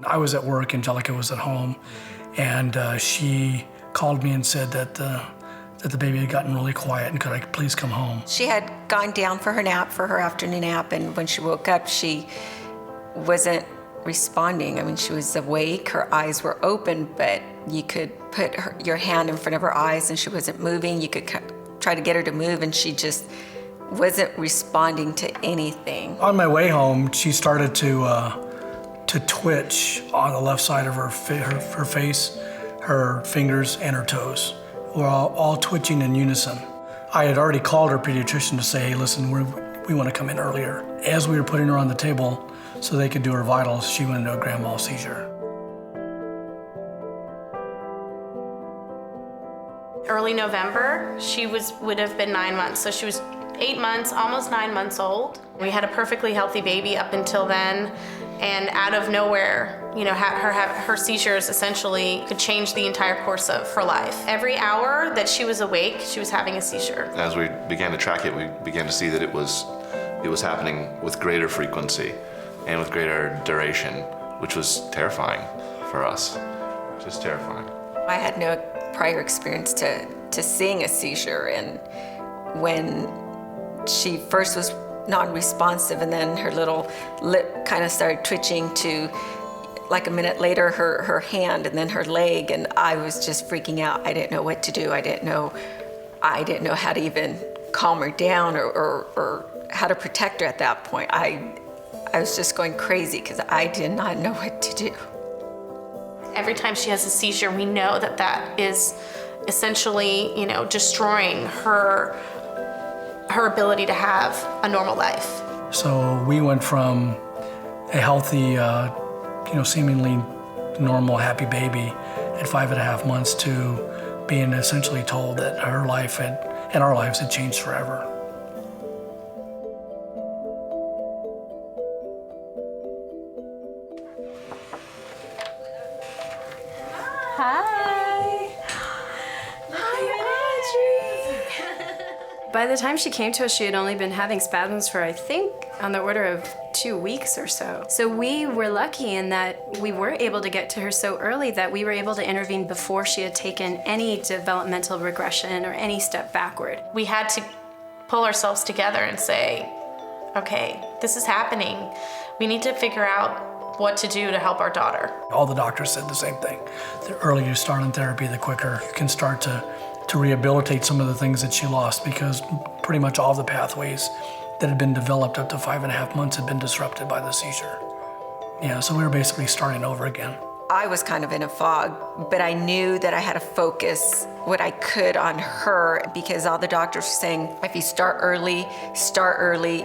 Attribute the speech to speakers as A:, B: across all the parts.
A: I was at work, Angelica was at home, and she called me and said that the baby had gotten really quiet and could I please come home.
B: She had gone down for her nap, for her afternoon nap, and when she woke up, she wasn't responding. I mean, she was awake, her eyes were open, but you could put your hand in front of her eyes and she wasn't moving. You could try to get her to move and she just wasn't responding to anything.
A: On my way home, she started to twitch on the left side of her face, her fingers and her toes were all twitching in unison. I had already called her pediatrician to say, hey, listen, we want to come in earlier. As we were putting her on the table so they could do her vitals, she went into a grand mal seizure.
C: Early November, she would have been 9 months, so she was 8 months, almost 9 months old. We had a perfectly healthy baby up until then, and out of nowhere, you know, her seizures essentially could change the entire course of her life. Every hour that she was awake, she was having a seizure.
D: As we began to track it, we began to see that it was happening with greater frequency and with greater duration, which was terrifying for us, just terrifying.
B: I had no prior experience to seeing a seizure, and when she first was non-responsive and then her little lip kind of started twitching to, like a minute later, her hand and then her leg, and I was just freaking out. I didn't know what to do. I didn't know how to even calm her down or how to protect her at that point. I was just going crazy because I did not know what to do.
C: Every time she has a seizure, we know that is essentially, you know, destroying her ability to have a normal life.
A: So we went from a healthy, seemingly normal, happy baby at 5.5 months to being essentially told that her life and our lives had changed forever.
E: By the time she came to us, she had only been having spasms for, I think, on the order of 2 weeks or so. So we were lucky in that we were able to get to her so early that we were able to intervene before she had taken any developmental regression or any step backward.
C: We had to pull ourselves together and say, okay, this is happening. We need to figure out what to do to help our daughter.
A: All the doctors said the same thing. The earlier you start on therapy, the quicker you can start to rehabilitate some of the things that she lost, because pretty much all the pathways that had been developed up to 5.5 months had been disrupted by the seizure. Yeah, so we were basically starting over again.
B: I was kind of in a fog, but I knew that I had to focus what I could on her, because all the doctors were saying, if you start early,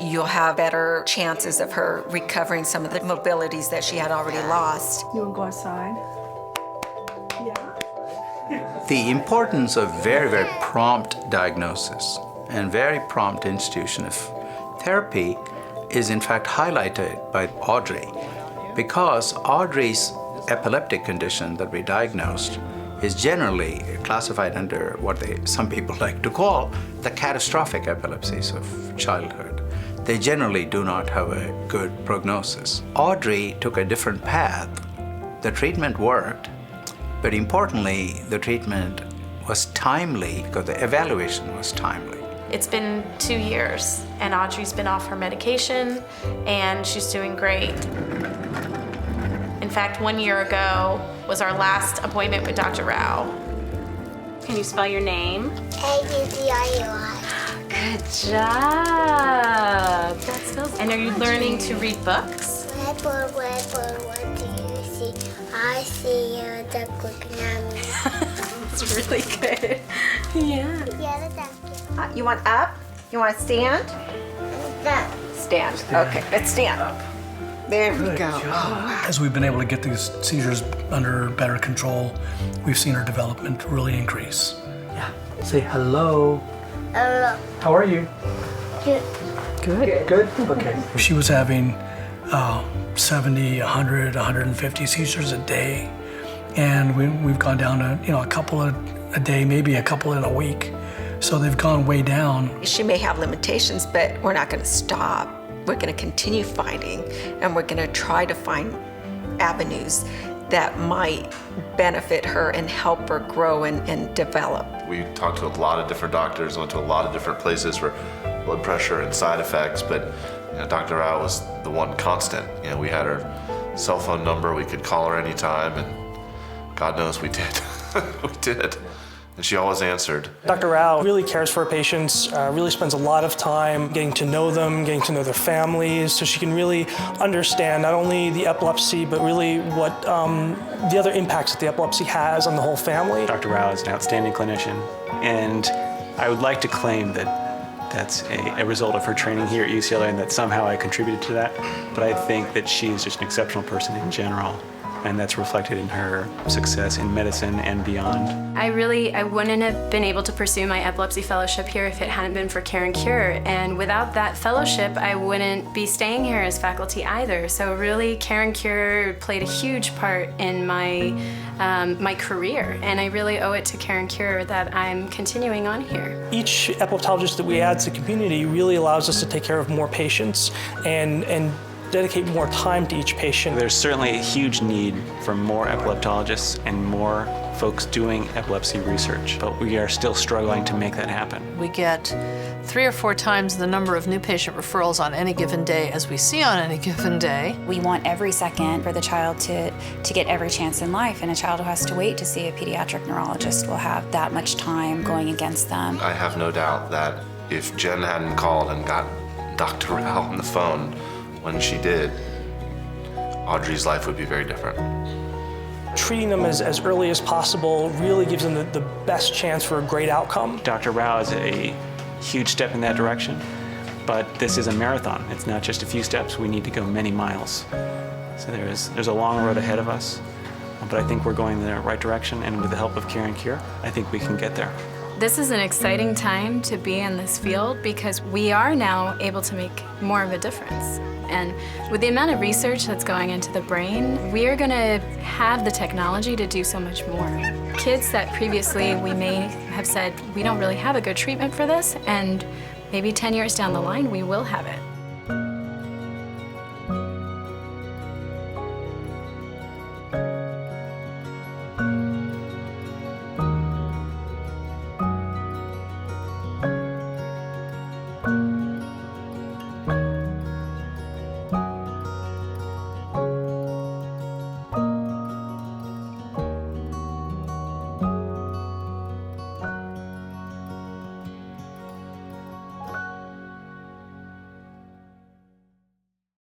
B: you'll have better chances of her recovering some of the mobilities that she had already lost.
F: You want to go outside?
G: The importance of very, very prompt diagnosis and very prompt institution of therapy is in fact highlighted by Audrey, because Audrey's epileptic condition that we diagnosed is generally classified under what some people like to call the catastrophic epilepsies of childhood. They generally do not have a good prognosis. Audrey took a different path. The treatment worked, but importantly, the treatment was timely because the evaluation was timely.
C: It's been 2 years, and Audrey's been off her medication, and she's doing great. In fact, 1 year ago was our last appointment with Dr. Rao. Can you spell your name?
H: A-U-D-I-O-I.
C: Good job. That spells. And are you learning to read books?
H: Redboard, what do you see? I see the cookie.
C: That's really good. Yeah.
H: Yeah, that's
B: You want up? You want to stand? Stand. Okay, let's stand. There we go. Oh, wow.
A: As we've been able to get these seizures under better control, we've seen her development really increase. Yeah. Say hello.
H: Hello.
A: How are you?
H: Good.
A: Good. Good? Okay. She was having 70, 100, 150 seizures a day. And we've gone down to, a couple a day, maybe a couple in a week. So they've gone way down.
B: She may have limitations, but we're not going to stop. We're going to continue fighting, and we're going to try to find avenues that might benefit her and help her grow and develop.
D: We talked to a lot of different doctors, went to a lot of different places for blood pressure and side effects, but Dr. Rao was the one constant. We had her cell phone number, we could call her anytime, and God knows we did. We did. And she always answered.
F: Dr. Rao really cares for her patients, really spends a lot of time getting to know them, getting to know their families, so she can really understand not only the epilepsy, but really what the other impacts that the epilepsy has on the whole family.
I: Dr. Rao is an outstanding clinician, and I would like to claim that that's a result of her training here at UCLA and that somehow I contributed to that. But I think that she's just an exceptional person in general, and that's reflected in her success in medicine and beyond.
E: I wouldn't have been able to pursue my epilepsy fellowship here if it hadn't been for Care and Cure, and without that fellowship, I wouldn't be staying here as faculty either. So really, Care and Cure played a huge part in my career, and I really owe it to Care and Cure that I'm continuing on here.
F: Each epileptologist that we add to the community really allows us to take care of more patients and dedicate more time to each patient.
I: There's certainly a huge need for more epileptologists and more folks doing epilepsy research, but we are still struggling to make that happen.
J: We get 3 or 4 times the number of new patient referrals on any given day as we see on any given day.
K: We want every second for the child to get every chance in life, and a child who has to wait to see a pediatric neurologist will have that much time going against them.
D: I have no doubt that if Jen hadn't called and got Dr. Rao on the phone when she did, Audrey's life would be very different.
F: Treating them as early as possible really gives them the best chance for a great outcome.
I: Dr. Rao is a huge step in that direction, but this is a marathon. It's not just a few steps. We need to go many miles. So there's a long road ahead of us, but I think we're going in the right direction, and with the help of Care and Cure, I think we can get there.
E: This is an exciting time to be in this field because we are now able to make more of a difference. And with the amount of research that's going into the brain, we are going to have the technology to do so much more. Kids that previously we may have said, we don't really have a good treatment for this, and maybe 10 years down the line, we will have it.